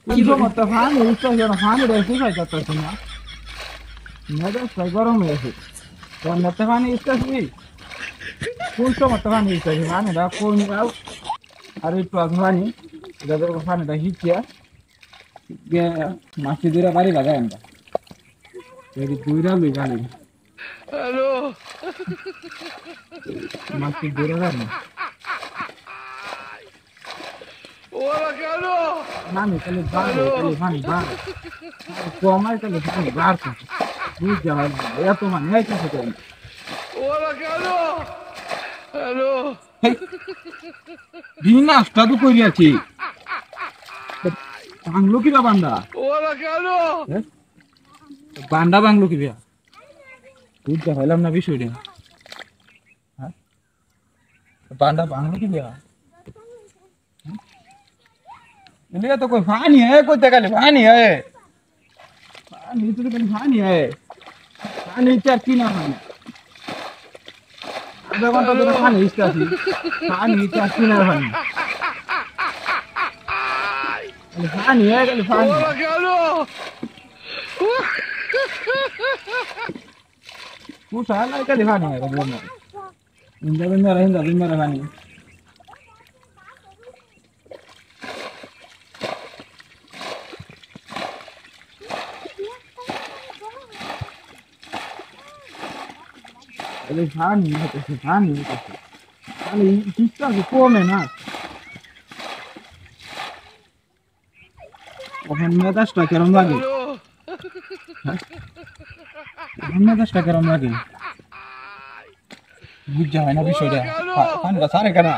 সমস্ত ফান উঠতে ফান রেখে যাইতেছে না মেজাজটা গরম হয়েছে রান্নাতে পানি ইস্তাছি কোন সমস্ত পানি ইস্তাছি পানিটা কোন যাও আর একটু আগে পানি যাদের পানিটা হিচিয়া মাছটি দুইটা বাড়ি বাজায় আমরা এই দুইটা লই গালি হ্যালো মাছটি দুইটা গালি ওরা কেন নানি তাহলে বাড়ো তাহলে পানি বাড়ো কমাই তাহলে পানি বাড়তো বুঝতে হয় এত মানে একসাথে কম ওরা কেন হ্যালো বিনাশটা তো করিয়াছি বাংলো কিবা বান্দা ওরা কেন বান্দা বাংলো কিবা বুঝতে হইলাম না বিষয়টা হ্যাঁ বান্দা বাংলো কিবা इनका तो कोई पानी है कोई तो खाली पानी है पानी तो खाली पानी है पानी चाची ना पानी आधा घंटा तो पानी इसका थी पानी चाची ना पानी खाली पानी है खाली पानी वो साला खाली पानी है कब बोलना इंदा बिंदा पानी अरे पानी है अरे किसका कौन है ना ওখানে মেজাজটা কেরম লাগে ওখানে মেজাজটা কেরম লাগে বুঝা হয় না বিষয়টা পানিটা সারে কেনা